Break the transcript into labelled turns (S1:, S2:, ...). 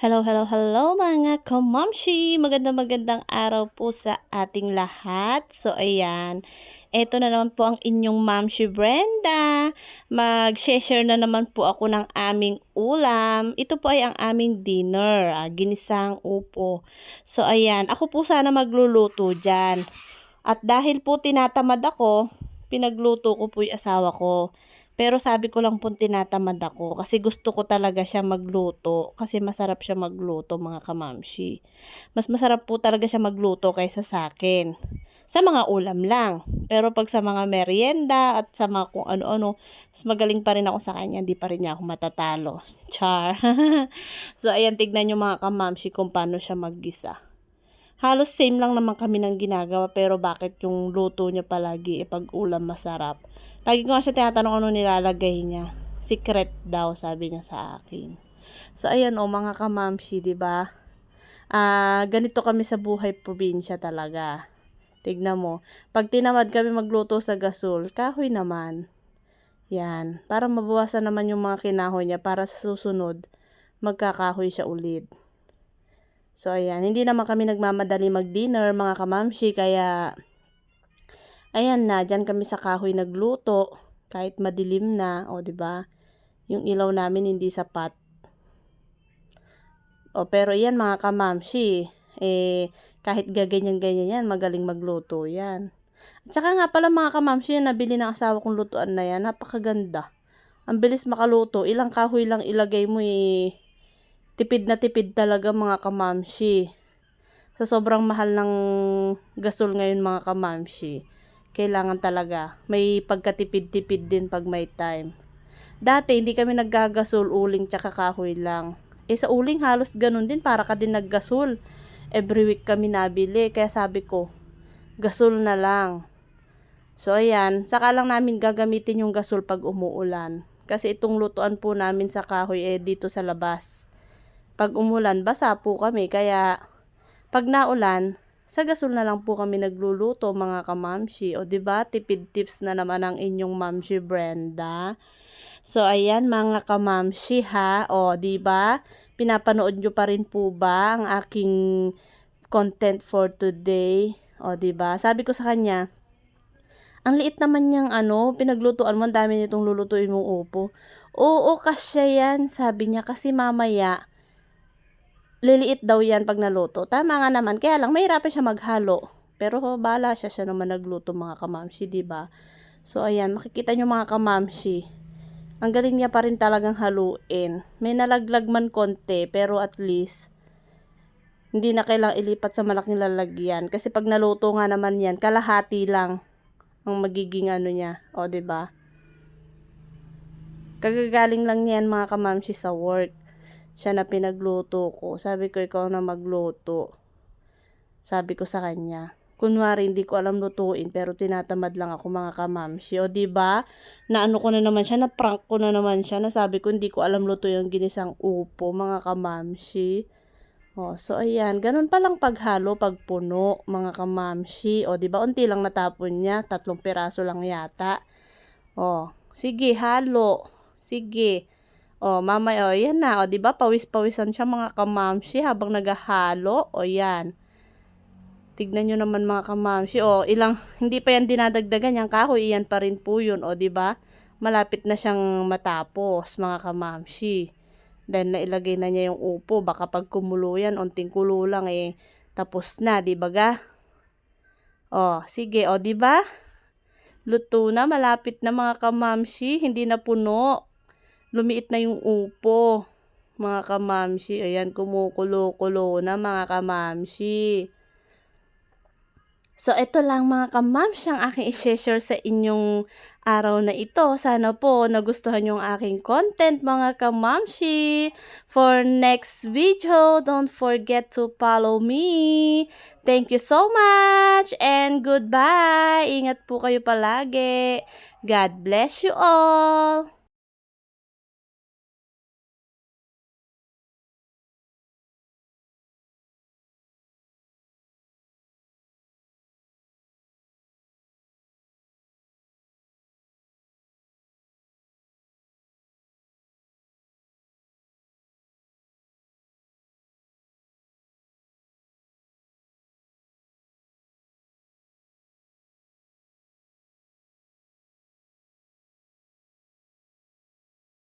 S1: Hello, hello, hello mga kamamshi! Magandang araw po sa ating lahat. So, ayan. Eto na naman po ang inyong Mamshi Brenda. Mag-share na naman po ako ng aming ulam. Ito po ay ang aming dinner. Ginisang upo. So, ayan. Ako po sana magluluto dyan. At dahil po tinatamad ako, pinagluto ko po yung asawa ko. Pero sabi ko lang po tinatamad ako kasi gusto ko talaga siya magluto kasi masarap siya magluto mga kamamshi. Mas masarap po talaga siya magluto kaysa sa akin. Sa mga ulam lang. Pero pag sa mga merienda at sa mga kung ano-ano, mas magaling pa rin ako sa kanya, hindi pa rin niya ako matatalo. Char. So ayan, tignan nyo mga kamamshi kung paano siya maggisa. Halos same lang naman kami ng ginagawa pero bakit yung luto niya palagi pag ulam masarap. Lagi ko nga siya tinatanong ano nilalagay niya. Secret daw sabi niya sa akin. So ayan mga kamamshi, 'di ba? Ganito kami sa buhay probinsya talaga. Tignan mo, pag tinamad kami magluto sa gasol, kahoy naman. Yan, para mabawasan naman yung mga kinahoy niya para sa susunod magkakahoy siya ulit. So, ayan. Hindi naman kami nagmamadali mag-dinner, mga kamamshi. Kaya, ayan na. Dyan kami sa kahoy nagluto. Kahit madilim na. O, diba? Yung ilaw namin hindi sapat. O, pero yan, mga kamamshi. Kahit gaganyan-ganyan yan, magaling magluto yan. At saka nga pala, mga kamamshi, yung nabili ng asawa kong lutuan na yan, napakaganda. Ang bilis makaluto. Ilang kahoy lang ilagay mo tipid na tipid talaga mga kamamshi. Sa sobrang mahal ng gasol ngayon mga kamamshi, kailangan talaga may pagkatipid-tipid din pag may time. Dati hindi kami naggagasol, uling tsaka kahoy lang. Sa uling halos ganun din, para ka din naggasol. Every week kami nabili, kaya sabi ko, gasol na lang. So ayan, saka lang namin gagamitin yung gasol pag umuulan. Kasi itong lutuan po namin sa kahoy dito sa labas. Pag umulan, basa po kami. Kaya, pag naulan, sa gasol na lang po kami nagluluto, mga kamamshi. O, diba? Tipid tips na naman ang inyong Mamshi Brenda. So, ayan, mga kamamshi, ha? O, diba? Pinapanood nyo pa rin po ba ang aking content for today? O, diba? Sabi ko sa kanya, ang liit naman niyang pinaglutuan mo, ang dami nitong lulutuin mong upo. Oo, kasya yan, sabi niya, kasi mamaya, liliit daw yan pag naluto. Tama nga naman, kaya lang mahirapan siya maghalo. Pero bahala siya naman nagluto mga kamamshi, diba? So ayan, makikita nyo mga kamamshi. Ang galing niya pa rin talagang haluin. May nalaglag man konti, pero at least hindi na kailangang ilipat sa malaking lalagyan. Kasi pag naluto nga naman yan, kalahati lang ang magiging niya. O, diba? Kagagaling lang yan mga kamamshi sa work. Siya na pinagluto ko. Sabi ko, ikaw na magluto. Sabi ko sa kanya. Kunwari, hindi ko alam lutuin, pero tinatamad lang ako mga kamamshi. O, diba? Naano ko na naman siya, na-prank ko na naman siya, na sabi ko, hindi ko alam luto yung ginisang upo, mga kamamshi. O, so, ayan. Ganun palang paghalo, pagpuno, mga kamamshi. O, diba? Unti lang natapon niya. 3 piraso lang yata. O, sige, halo. Sige. O, mamaya, yan na. O, diba? Pawis-pawisan siya mga kamamshi habang naghahalo. O, yan. Tignan nyo naman mga kamamshi. O, hindi pa yan dinadagdagan. Yung kahoy, yan pa rin po yun. O, diba? Malapit na siyang matapos mga kamamshi. Dahil nailagay na niya yung upo. Baka pag kumulo yan, unting kulo lang tapos na, diba ga? O, sige. O, diba? Luto na. Malapit na mga kamamshi. Hindi na puno. Lumiit na yung upo, mga kamamshi. Ayan, kumukulo-kulo na mga kamamshi. So, ito lang mga kamamshi ang aking i-share sa inyong araw na ito. Sana po nagustuhan yung aking content mga kamamshi. For next video, don't forget to follow me. Thank you so much and goodbye. Ingat po kayo palagi. God bless you all.